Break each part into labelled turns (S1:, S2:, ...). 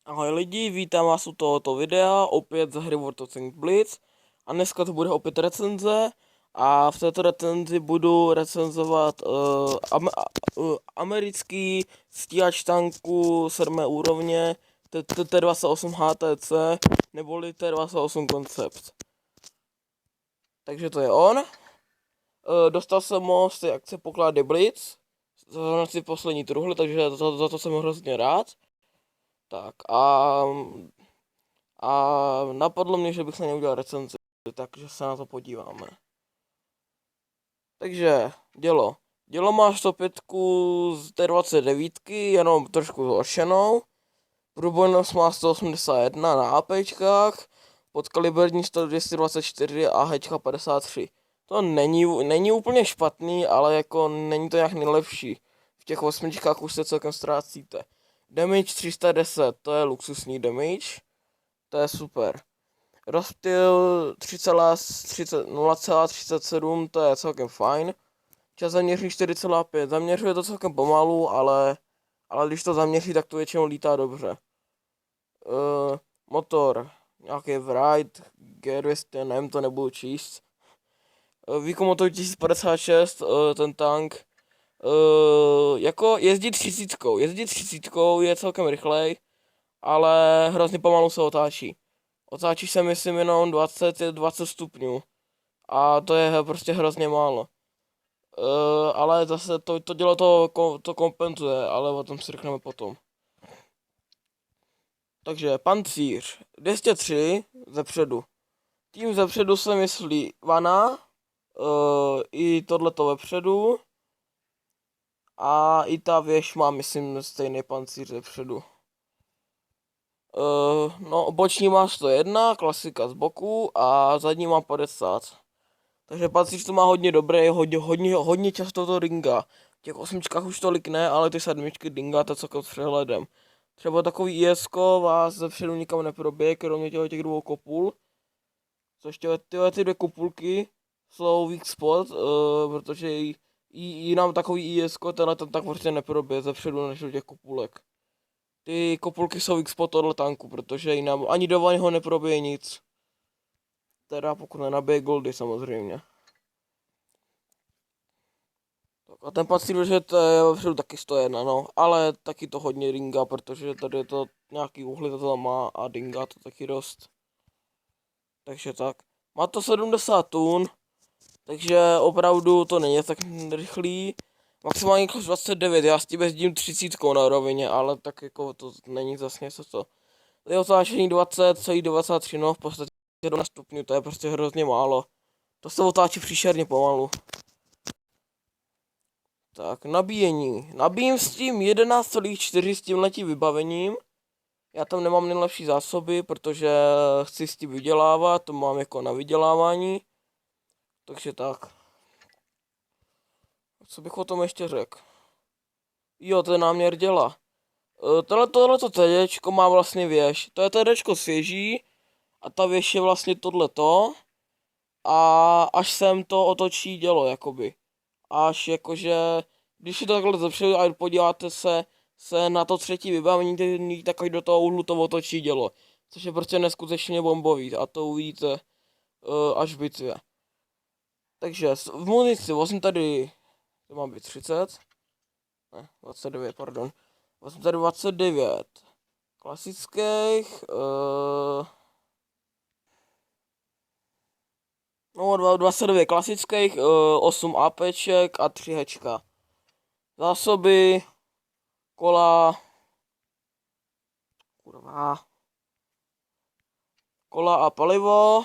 S1: Ahoj lidi, vítám vás u tohoto videa, opět ze hry World of Tanks Blitz. A dneska to bude opět recenze. A v této recenzi budu recenzovat americký stíhač tanků 7. úrovně T28 HTC, neboli T28 Concept. Takže to je on. Dostal jsem ho z té akce Poklady Blitz, za si poslední truhly, takže za to jsem hrozně rád. Tak a napadlo mě, že bych se neudělal recenzi, takže se na to podíváme. Takže dělo. Dělo má 105 z T29, jenom trošku zhoršenou. Průbojnost má 181 na APčkách, podkaliberní 224 a HČ 53. To není úplně špatný, ale jako není to nějak nejlepší. V těch 8 už se celkem ztrácíte. Damage 310, to je luxusní damage. To je super. Rozptyl 0,37, to je celkem fajn. Čas zaměří 4,5, zaměřuje to celkem pomalu, ale když to zaměří, tak to většinou lítá dobře. Motor, nějaký Wright, G200, nevím, to nebudu číst. Výkon motoru 1056, ten tank. Jako jezdit třicítkou je celkem rychlej, ale hrozně pomalu se otáčí. Otáčí se myslím jenom 20 stupňů. A to je prostě hrozně málo. Ale zase to dělo to kompenzuje, ale o tom si řekneme potom. Takže pancíř 203 zepředu. Tím zepředu se myslí vana, i tohleto vepředu. A i ta věž má, myslím, stejný pancíř zepředu. No, boční má 101, klasika z boku a zadní má 50. Takže pancíř to má hodně dobré, hodně často to ringa. V těch 8 už tolik ne, ale ty 7 ringa to celkem s přehledem. Třeba takový ISko vás zepředu nikam neproběh, kromě těch dvou kopul. Což ty dvě kopulky jsou weak spot, protože jinam takový ISko tenhle tam tak prostě neproběh zepředu než do těch kopulek. Ty kopulky jsou weak spot tohle tanku, protože jinam ani do ho neproběje nic. Teda pokud nenabije goldy samozřejmě. A ten pancíř, že to je vepředu taky 101, no, ale taky to hodně ringa, protože tady je to nějaký uhly to tam má a dinga to taky dost. Takže tak. Má to 70 tun, takže opravdu to není tak rychlý. Maximální rychlost 29, já s tím jezdím 30 na rovině, ale tak jako to není zase něco to. Je otáčení 20,93, no v podstatě 17 stupňů, to je prostě hrozně málo. To se otáčí příšerně pomalu. Tak, nabíjení. Nabíjím s tím 11,4 s tímhletím vybavením. Já tam nemám nejlepší zásoby, protože chci s tím vydělávat, to mám jako na vydělávání. Takže tak. Co bych o tom ještě řekl? Jo, ten náměr dělá. Tohleto TDčko má vlastně věž. To je TDčko svěží a ta věž je vlastně tohleto. A až sem to otočí dělo, jakoby. Až jakože, když je to takhle zepředu a podíváte se na to třetí vybavení, tak do toho úhlu to otočí dělo. Což je prostě neskutečně bombový a to uvidíte až v bitvě. Takže v munici vozím tady, to má být 30, ne, 29, pardon. Vozím tady 29 klasických, no 29 klasických, 8 APček a 3 hečka. Zásoby, kola a palivo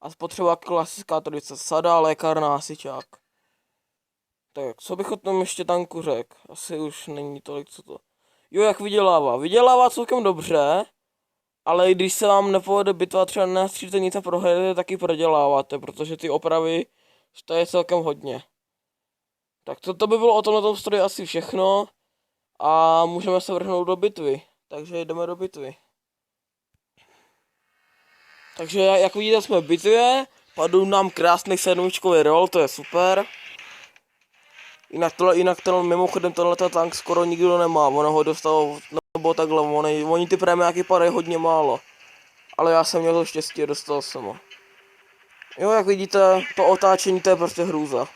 S1: a spotřeba klasická tradice sada, lékárna, hasičák. Tak, co bych o tom ještě tanku řekl? Asi už není tolik, co to. Jo, jak vydělává. Vydělává celkem dobře, ale když se vám nepovede bitva, třeba nastříte nic a prohrajete, taky proděláváte, protože ty opravy stojí celkem hodně. Tak to by bylo o tomhle stroji asi všechno a můžeme se vrhnout do bitvy. Takže jdeme do bitvy. Takže jak vidíte, jsme v bitvě, padl nám krásný 7 roll, to je super. Jinak mimochodem tohleto tank skoro nikdo nemá, ono ho dostal nebo takhle, oni ty prémiáky padají hodně málo. Ale já jsem měl to štěstí, dostal jsem ho. Jo, jak vidíte, to otáčení, to je prostě hrůza.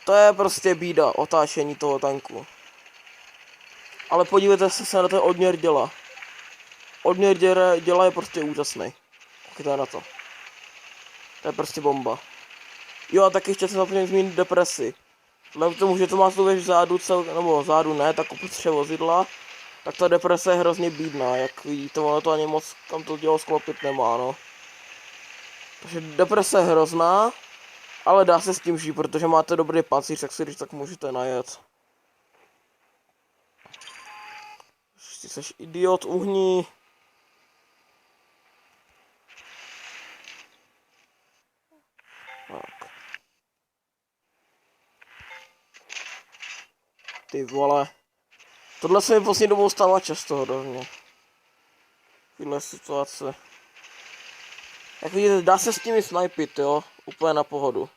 S1: To je prostě bída, otáčení toho tanku. Ale podívejte se na ten odměr děla. Odměr děla je prostě úžasný. Koukejte na to. To je prostě bomba. Jo, a taky ještě jsem zapomněl zmínit depresi. Vzhledem k tomu, že to má tu věž vzadu, nebo vzadu ne, tak uprostřed vozidla, tak ta deprese je hrozně bídná, jak vidíte, ono to ani moc tam to dělo sklopit nemá, no. Takže deprese je hrozná, ale dá se s tím žít, protože máte dobrý pancíř, tak si když tak můžete najet. Ty seš idiot, uhni. Tak. Ty vole. Tohle se mi poslední dobou stává často hodně. Tyhle situace. Jak vidíte, dá se s nimi snipit, jo? Úplně na pohodu.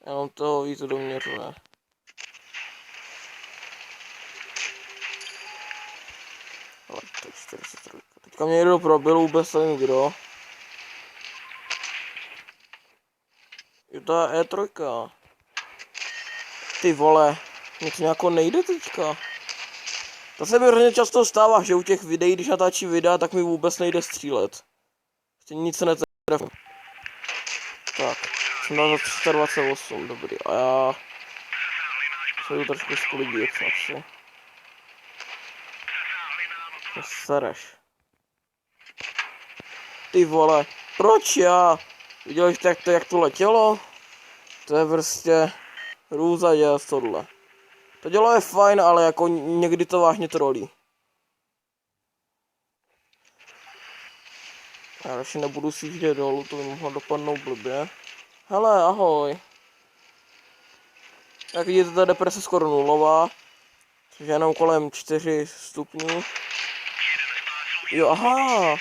S1: Jenom toho víc doměřuje. Ale to je 43. Teďka mě někdo probil, vůbec nevím kdo. Jo, to je E3. Ty vole, nic nějako nejde teďka. To se mi hrozně často stává, že u těch videí, když natáčí videa, tak mi vůbec nejde střílet. Prostě nic se netrefím. Tak, jsem dal za 328, dobrý, a já se jdu trošku sklidit asi. Sereš. Ty vole, proč já? Viděl jste jak to letělo? To je prostě hrůza dělat tohle. To dělo je fajn, ale jako někdy to vážně trolí. Já radši nebudu si jít dolů, to by mohlo dopadnout blbě. Hele, ahoj. Jak vidíte, ta deprese skoro nulová. Což je jenom kolem 4 stupňů. Jo, aha.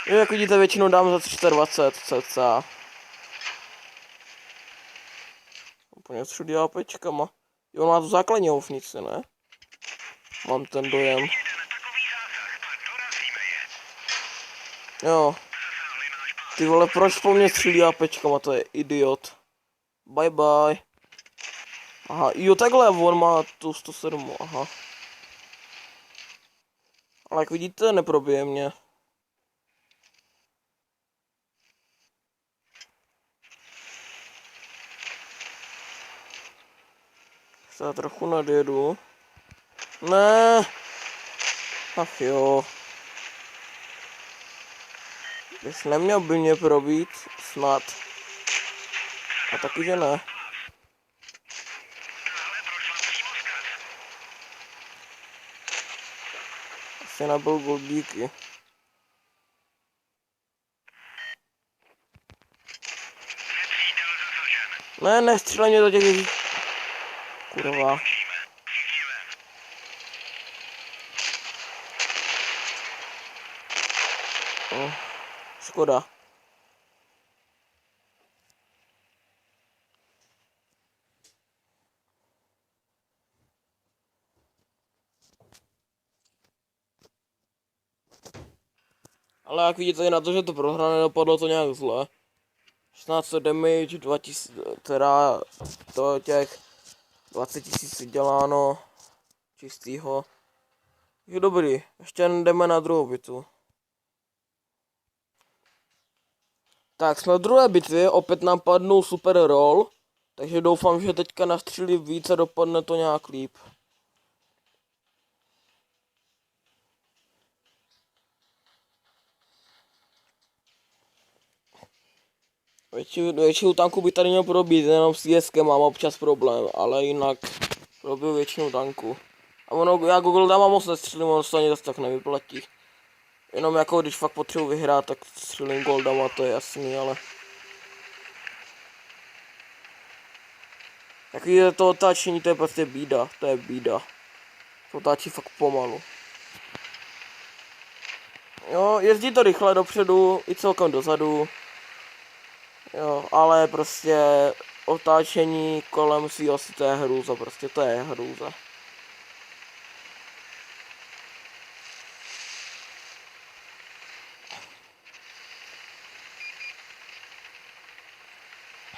S1: Jo, jak vidíte, většinou dám za 320 cca. Úplně všude APčkama. Jo, má tu základní houfnici, ne? Mám ten dojem. Jo. Ty vole, proč po mně střílí APčkama, to je idiot. Bye bye. Aha, jo, takhle, on má tu 107, aha. Ale jak vidíte, neprobije mě. Já trochu nadjedu. Ne. Ach jo. Když neměl by mě probít, snad. A taky, že ne. Asi nabil goldíky. Ne, nestřílej mě do těch... Kurva. Škoda. Ale jak vidíte na to, že to prohra, nedopadlo to nějak zle. 16 damage, 2000, teda to těch 20 000 děláno čistýho. Je dobrý, ještě jdeme na druhou bitvu. Tak jsme v druhé bitvě, opět nám padnou super roll, takže doufám, že teďka nastřílí více, dopadne to nějak líp. Většinu tanku by tady měl probít, jenom s jeskem mám občas problém, ale jinak probil většinu tanku. A ono, já Google dama moc nestřílím, ono se ani zase tak nevyplatí. Jenom jako když fakt potřebuji vyhrát, tak střílím goldama, to je jasný, ale... Jak vidíte, to otáčení, to je prostě bída, to je bída. To otáčí fakt pomalu. Jo, jezdí to rychle dopředu, i celkem dozadu. Jo, ale prostě otáčení kolem svý osy, to je hrůza, prostě to je hrůza.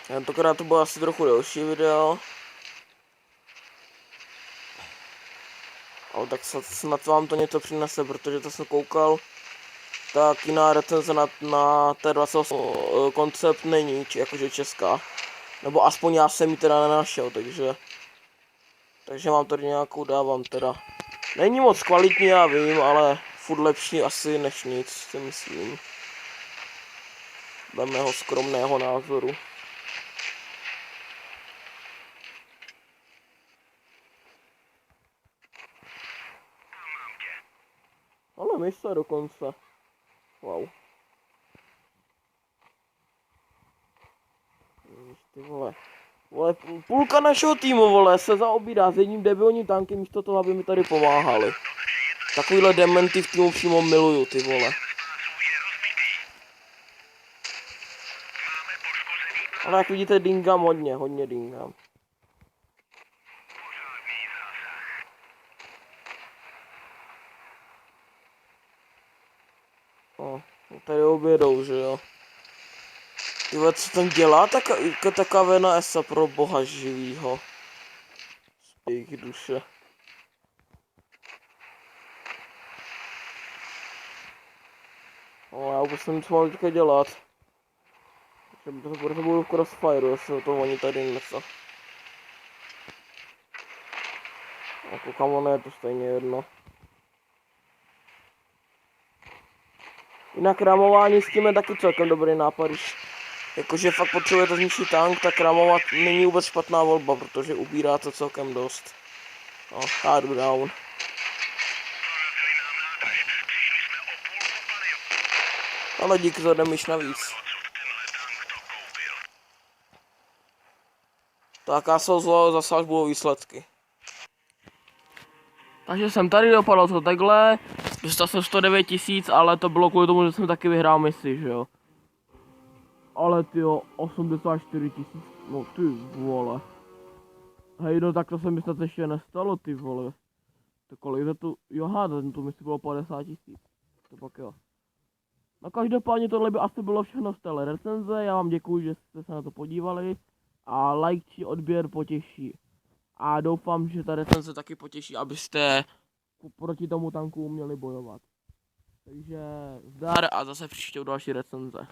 S1: Tentokrát to bylo asi trochu delší video. Ale tak snad vám to něco přinese, protože to jsem koukal. Tak jiná recenze na T28 koncept není, jakože česká. Nebo aspoň já jsem ji teda nenašel, takže vám tady nějakou dávám teda. Není moc kvalitní, já vím, ale furt lepší asi než nic, si myslím. Dle mého skromného názoru. Ale mise dokonce. Wow. Ty vole. Vole, půlka našeho týmu, vole, se zaobírá s jedním debilním tankem místo toho, aby mi tady pomáhali. Takovýhle dementy v týmu přímo miluju, ty vole. Ale jak vidíte, dingám hodně dingám. O, tady obědou, že jo. Tyhle, co tam dělá ta kavena Esa, pro boha živýho. Z jejich duše. No, já vůbec nevím, co mám teďka dělat. Proto budu v Crossfire, jestli to oni tady něco. Jako kam ono je to stejně jedno. Jinak ramování s tím je taky celkem dobrý nápad, když jakože fakt potřebujete zničit tank, tak ramovat není vůbec špatná volba, protože ubírá to celkem dost. No, já jdu down. Ale díky za damage navíc. Tak já se ozval zase, až budou výsledky. Takže jsem tady dopadl to takhle. Dostal jsem 109 000, ale to bylo kvůli tomu, že jsem taky vyhrál misi, že jo. Ale tyjo, 84 000, no ty vole. Hej, no tak to se mi snad ještě nestalo, ty vole. To kolik za tu, jo, tu misi bylo 50 000. To pak jo. No každopádně tohle by asi bylo všechno z téhle recenze, já vám děkuji, že jste se na to podívali. A like či odběr potěší. A doufám, že ta recenze taky potěší, abyste proti tomu tanku uměli bojovat. Takže zdar a zase příště u další recenze.